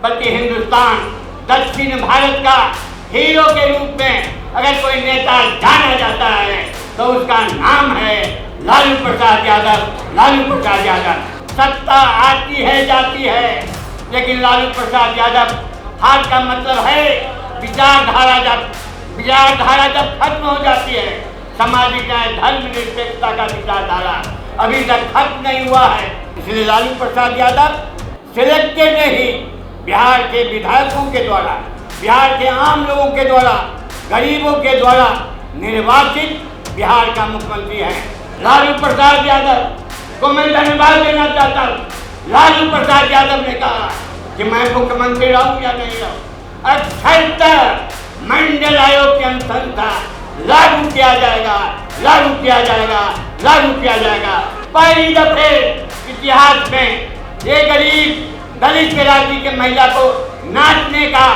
बल्कि हिंदुस्तान दक्षिण भारत का हीरो के रूप में अगर कोई नेता जाना जाता है तो उसका नाम है लालू प्रसाद यादव। लालू प्रसाद यादव। सत्ता आती है जाती है, लेकिन लालू प्रसाद यादव हार का मतलब है विचारधारा जब खत्म हो जाती है, सामाजिक न्याय धर्म निरपेक्षता का विचारधारा अभी तक खत्म नहीं हुआ है। इसलिए लालू प्रसाद यादव सिलेक्टेड नहीं, बिहार के विधायकों के द्वारा, बिहार के आम लोगों के द्वारा, गरीबों के द्वारा निर्वाचित बिहार का मुख्यमंत्री है। लालू प्रसाद यादव को मैं धन्यवाद देना चाहता हूँ। लालू प्रसाद यादव ने कहा कि मैं मुख्यमंत्री रहूं या नहीं रहूं, 78 मंडल आयोग की अनुशंसा लागू किया जाएगा, लागू किया जाएगा, लागू किया जाएगा। पहली दफे इतिहास में ये गरीब दलित राज्य के महिला को नाचने का,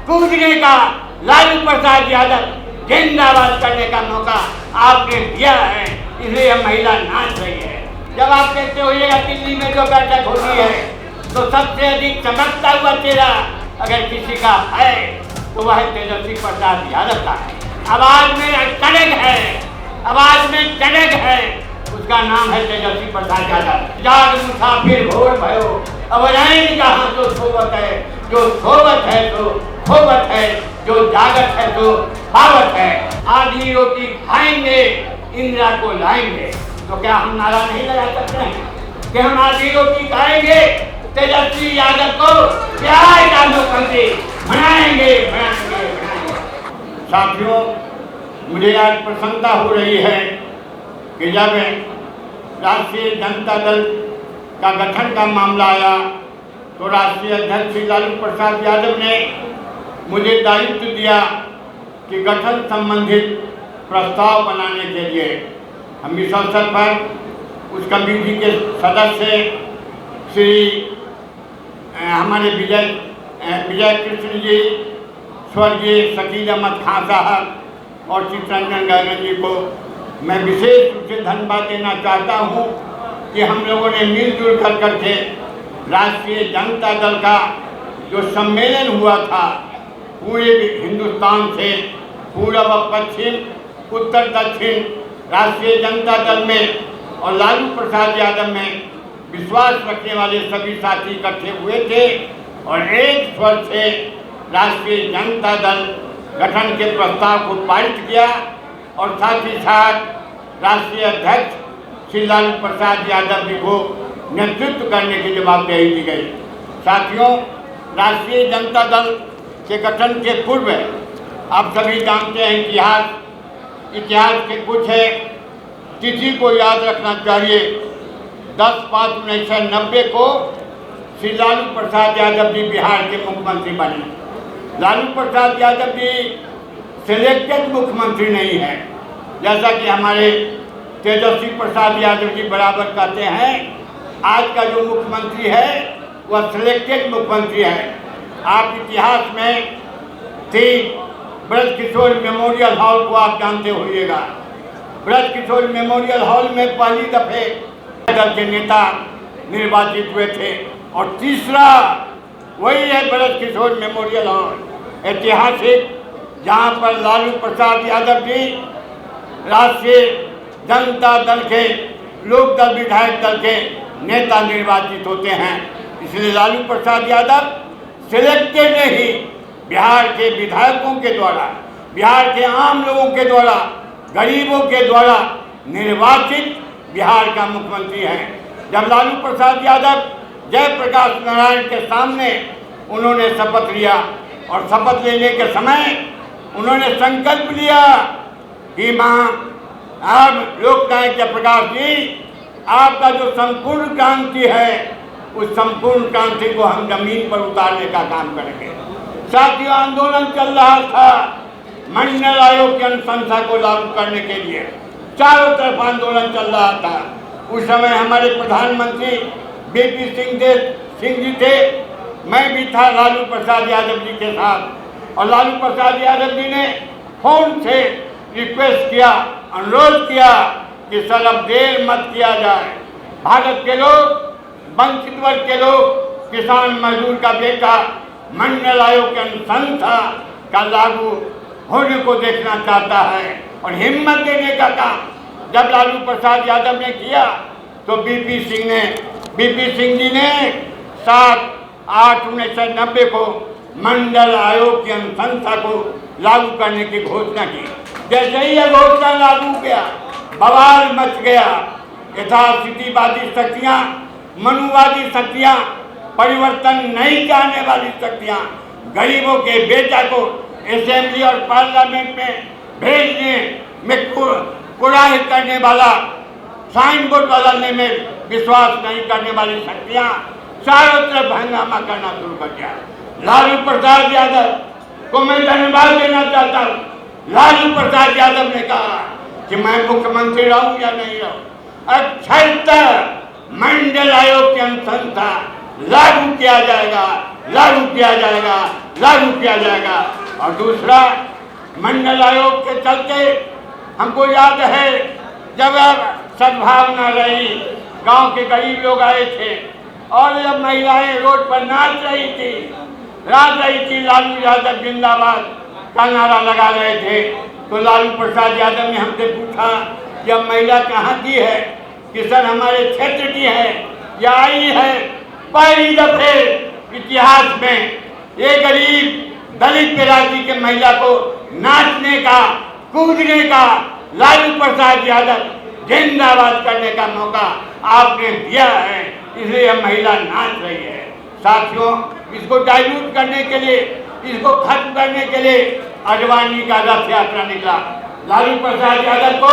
कूदने का, लालू प्रसाद यादव जिंदाबाद करने का मौका आपने दिया है, इसलिए यह महिला नाच रही है। जब आप कहते होइएगा दिल्ली में जो बैठक होती है तो सबसे अधिक चमकता हुआ चेहरा अगर किसी का है तो वह तेजस्वी प्रसाद यादव का है। आवाज में टनक है, आवाज में टनक है, उसका नाम है तेजस्वी प्रसाद यादव। जाग मुसाफिर भोर भयो, अब रैन कहाँ तो सोवत है, जो सोवत है तो खोवत है, जो जागत है तो पावत है। आधी रोटी खाएंगे, इंदिरा को लाएंगे। तो क्या हम नारा नहीं लगा सकते हैं कि हम आधी रोटी खाएंगे, तेजस्वी यादव को बिहार का मुख्यमंत्री बनाएंगे, बनाएंगे, बनाएंगे। साथियों, मुझे आज प्रसन्नता हो रही है कि जब राष्ट्रीय जनता दल का गठन का मामला आया तो राष्ट्रीय अध्यक्ष श्री लालू प्रसाद यादव ने मुझे दायित्व दिया कि गठन संबंधित प्रस्ताव बनाने के लिए हम इस अवसर पर उस कमेटी के सदस्य श्री हमारे विजय कृष्ण जी, स्वर्गीय शकील अहमद खान साहब और चित्रंजन गगन जी को मैं विशेष रूप से धन्यवाद देना चाहता हूँ कि हम लोगों ने मिलजुल कर करके राष्ट्रीय जनता दल का जो सम्मेलन हुआ था पूरे हिंदुस्तान से, पूर्व व पश्चिम, उत्तर दक्षिण, राष्ट्रीय जनता दल में और लालू प्रसाद यादव में विश्वास रखने वाले सभी साथी इकट्ठे हुए थे और एक स्वर से राष्ट्रीय जनता दल गठन के प्रस्ताव को पारित किया और साथ ही साथ राष्ट्रीय अध्यक्ष श्री लालू प्रसाद यादव जी को नेतृत्व करने की जवाबदेही दी गई। साथियों, राष्ट्रीय जनता दल के गठन के पूर्व आप सभी जानते हैं इतिहास के कुछ तिथि को याद रखना चाहिए। 10/5/1990 को श्री लालू प्रसाद यादव जी बिहार के मुख्यमंत्री बने। लालू प्रसाद यादव जी सिलेक्टेड मुख्यमंत्री नहीं है, जैसा कि हमारे तेजस्वी प्रसाद यादव जी बराबर कहते हैं। आज का जो मुख्यमंत्री है वह सिलेक्टेड मुख्यमंत्री है। आप इतिहास में ब्रज किशोर मेमोरियल हॉल को आप जानते होइएगा। ब्रज किशोर मेमोरियल हॉल में पहली दफे दल के नेता निर्वाचित हुए थे और तीसरा वही है ब्रज किशोर मेमोरियल हॉल, ऐतिहासिक, जहां पर लालू प्रसाद यादव जी राष्ट्रीय जनता दल के, लोक दल विधायक दल के नेता निर्वाचित होते हैं। इसलिए लालू प्रसाद यादव सिलेक्टेड नहीं, बिहार के विधायकों के द्वारा, बिहार के आम लोगों के द्वारा, गरीबों के द्वारा निर्वाचित बिहार का मुख्यमंत्री है। जब लालू प्रसाद यादव जयप्रकाश नारायण के सामने उन्होंने शपथ लिया और शपथ लेने के समय उन्होंने संकल्प लिया कि मां, अब लोकनायक जयप्रकाश जी, आपका जो संपूर्ण क्रांति है उस संपूर्ण क्रांति को हम जमीन पर उतारने का काम करेंगे। साथियों, आंदोलन चल रहा था मंडल आयोग की अनुशंसा को लागू करने के लिए, चारों तरफ आंदोलन चल रहा था। उस समय हमारे प्रधानमंत्री बीपी सिंह जी थे, मैं भी था लालू प्रसाद यादव जी के साथ, और लालू प्रसाद यादव जी ने फोन से रिक्वेस्ट किया, अनुरोध किया कि सर अब देर मत किया जाए। भारत के लोग, वंचित वर्ग के लोग, किसान मजदूर का बेटा मंडल आयोग की अनुशंसा का लागू होने को देखना चाहता है और हिम्मत देने का काम जब लालू प्रसाद यादव ने किया तो बीपी सिंह जी ने 7/8/1990 को मंडल आयोग की अनुशंसा को लागू करने की घोषणा की। जैसे ही यह घोषणा लागू किया बवाल मच गया। यथास्थितिवादी शक्तियां, मनुवादी शक्तियां, परिवर्तन नहीं चाहने वाली शक्तियां गरीबों के बेटा को असेंबली और पार्लियामेंट में भेजने में कुराही करने वाला, साइन बोर्ड बदलने में विश्वास नहीं करने वाली शक्तियां चारों तरफ हंगामा करना शुरू कर दिया। लालू प्रसाद यादव को मैं धन्यवाद देना चाहता हूँ। लालू प्रसाद यादव ने कहा कि मैं मुख्यमंत्री रहूं या नहीं रहूं, अक्षरशः मंडल आयोग की अनुशंसा लागू किया जाएगा, लागू किया जाएगा, लागू किया जाएगा। और दूसरा, मंडल आयोग के चलते हमको याद है जब सद्भावना रही, गांव के गरीब लोग आए थे और जब महिलाएं रोड पर नाच रही थी, लालू यादव जिंदाबाद का नारा लगा रहे थे, तो लालू प्रसाद यादव ने हमसे पूछा कि अब महिला कहाँ की है, कि सर हमारे क्षेत्र की है या आई है। पहली दफे इतिहास में ये गरीब दलित बिरादरी के महिला को नाचने का, कूदने का, लालू प्रसाद यादव जिंदाबाद करने का मौका आपने दिया है, इसलिए यह महिला नाच रही है। साथियों, इसको डाइल्यूट करने के लिए, इसको खत्म करने के लिए आडवाणी का रथ यात्रा निकला। लालू प्रसाद यादव को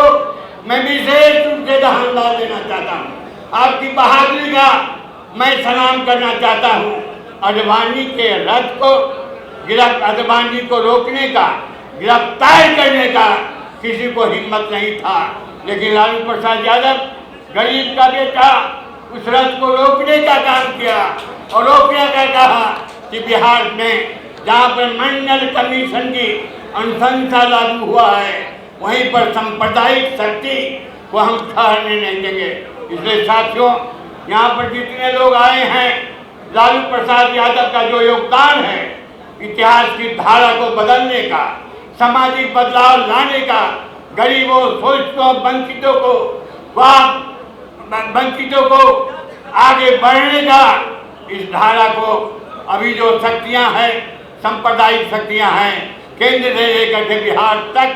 मैं विशेष रूप से धन्यवाद देना चाहता हूँ। आपकी बहादुरी का मैं सलाम करना चाहता हूँ। आडवाणी के रथ को, आडवाणी को रोकने का, गिरफ्तार करने का किसी को हिम्मत नहीं था, लेकिन लालू प्रसाद यादव गरीब का बेटा उस रथ को रोकने का काम किया और रोकने का कहा कि बिहार में जहाँ पर मंडल कमीशन की अनुशंसा लागू हुआ है वहीं पर सांप्रदायिक शक्ति को हम ठहरने नहीं देंगे। इसलिए साथियों, यहाँ पर जितने लोग आए हैं, लालू प्रसाद यादव का जो योगदान है इतिहास की धारा को बदलने का, सामाजिक बदलाव लाने का, गरीबों, शोषितों, वंचितों को आगे बढ़ने का, इस धारा को अभी जो शक्तियां हैं, सांप्रदायिक शक्तियां हैं, केंद्र से लेकर के बिहार तक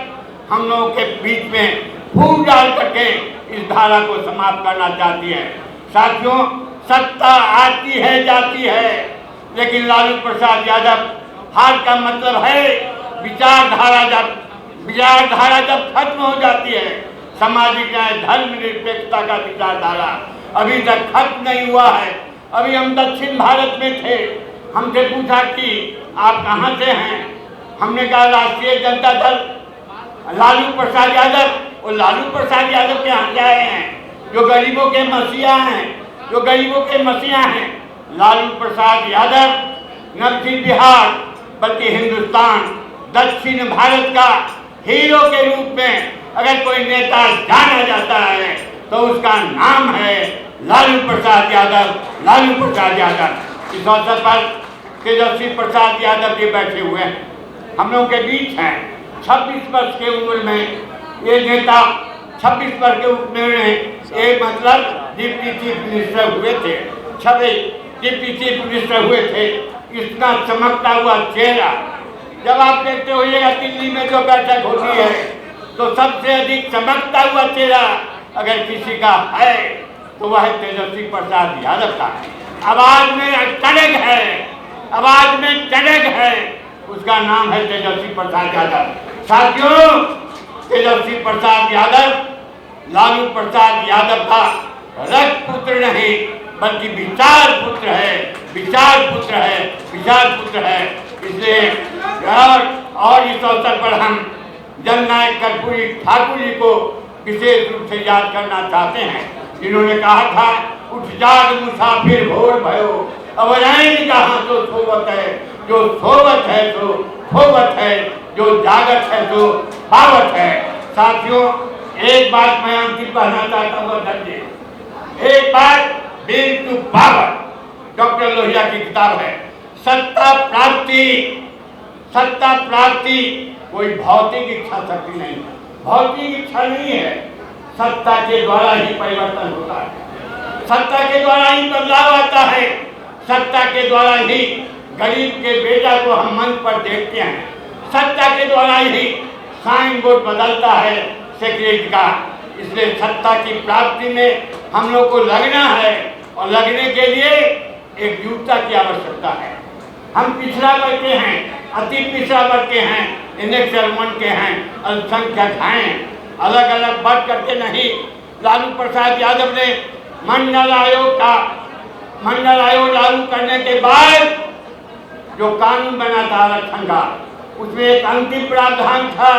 हम लोगों के बीच में फूट डाल करके इस धारा को समाप्त करना चाहती है। साथियों, सत्ता आती है जाती है, लेकिन लालू प्रसाद यादव हार का मतलब है विचारधारा जब खत्म हो जाती है, सामाजिक न्याय, धर्म निरपेक्षता का विचारधारा अभी तक खत्म नहीं हुआ है। अभी हम दक्षिण भारत में थे, हमसे पूछा कि आप कहाँ से हैं, हमने कहा राष्ट्रीय जनता दल, लालू प्रसाद यादव। और लालू प्रसाद यादव के यहाँ आए हैं जो गरीबों के मसीहा हैं, लालू प्रसाद यादव न सिर्फ बिहार बल्कि हिंदुस्तान, दक्षिण भारत का हीरो के रूप में अगर कोई नेता जाना जाता है तो उसका नाम है लालू प्रसाद यादव, लालू प्रसाद यादव। इस अवसर पर तेजस्वी प्रसाद यादव जी बैठे हुए हैं, हम लोगों के बीच हैं। 26 वर्ष की उम्र में ये नेता 26 वर्ष की उम्र में एक मतलब डिप्टी चीफ मिनिस्टर हुए थे, 26 डिप्टी चीफ मिनिस्टर हुए थे। इतना चमकता हुआ चेहरा, जब आप देखते होइएगा दिल्ली में जो बैठक होती है तो सबसे अधिक चमकता हुआ चेहरा अगर किसी का है तो वह तेजस्वी प्रसाद यादव का है। आवाज में टनक है, उसका नाम है तेजस्वी प्रसाद यादव। साथियों, तेजस्वी प्रसाद यादव लालू प्रसाद यादव का रक्त पुत्र नहीं बल्कि विचार पुत्र है। इसलिए और इस अवसर पर हम जननायक कर्पूरी ठाकुर जी को विशेष रूप से याद करना चाहते हैं, जिन्होंने कहा था, उठ जाग मुसाफिर भोर भयो, अब रैन कहाँ तो सोवत है, जो सोवत है तो खोवत है, जो जागत है तो पावत है। साथियों, एक बात मैं अंतिम कहना चाहता हूँ, एक बात will to power, doctor Lohia की किताब है। सत्ता प्राप्ति कोई भौतिक इच्छा शक्ति नहीं है, भौतिक इच्छा नहीं है। सत्ता के द्वारा ही परिवर्तन होता है, सत्ता के द्वारा ही बदलाव आता है, सत्ता के द्वारा ही गरीब के बेटा को हम मंच पर देखते हैं, सत्ता के द्वारा ही साइन बोर्ड बदलता है सेक्रेटरी का। इसलिए सत्ता की प्राप्ति में हम लोग को लगना है और लगने के लिए एकजुटता की आवश्यकता है। हम पिछड़ा वर्ग के हैं, अति पिछड़ा वर्ग के हैं, इनेक्चर वन के हैं, अल्पसंख्यक हैं, अलग अलग बात करके नहीं। लालू प्रसाद यादव ने मंडल आयोग लागू करने के बाद जो कानून बना था आरक्षण का, उसमें एक अंतिम प्रावधान था,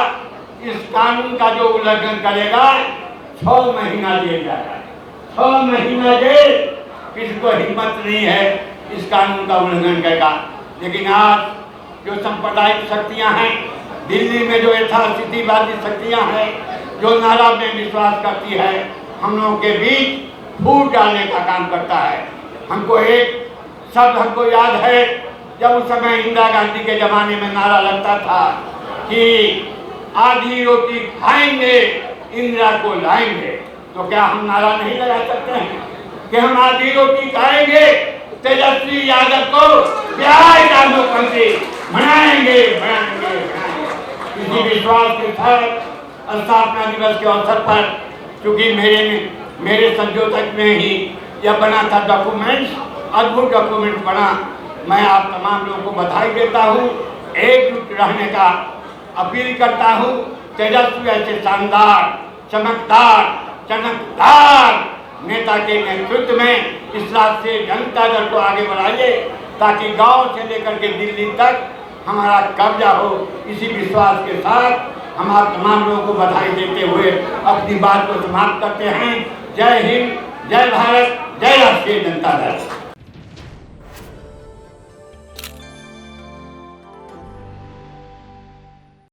इस कानून का जो उल्लंघन करेगा 6 महीना जेल जाएगा। 6 महीना जेल, किसी को हिम्मत नहीं है इस कानून का उल्लंघन करेगा। लेकिन आज जो सांप्रदायिक शक्तियां हैं, दिल्ली में जो यथास्थितिवादी शक्तियां हैं, जो नारा में विश्वास करती है, हम लोगों के बीच फूट डालने का काम करता है। हमको एक शब्द हमको याद है, जब उस समय इंदिरा गांधी के जमाने में नारा लगता था कि आधी रोटी खाएंगे इंदिरा को लाएंगे, तो क्या हम नारा नहीं लगा सकते हैं कि हम आधी रोटी खाएंगे, तेजस्वी यादव को बिहार का मुख्यमंत्री बनाएंगे। इसी विश्वास के साथ स्थापना दिवस के अवसर पर, क्योंकि मेरे संयोजक में ही यह बना था डॉक्यूमेंट्स, अद्भुत डॉक्यूमेंट बना, मैं आप तमाम लोगों को बधाई देता हूँ, एकजुट रहने का अपील करता हूँ। तेजस्वी ऐसे शानदार, चमकदार नेता के नेतृत्व में इस राष्ट्रीय जनता दल को आगे बढ़ाइए, ताकि गांव से लेकर के दिल्ली तक हमारा कब्जा हो। इसी विश्वास के साथ हम आप तमाम लोगों को बधाई देते हुए अपनी बात को समाप्त करते हैं। जय हिंद, जय भारत, जय राष्ट्रीय जनता दल।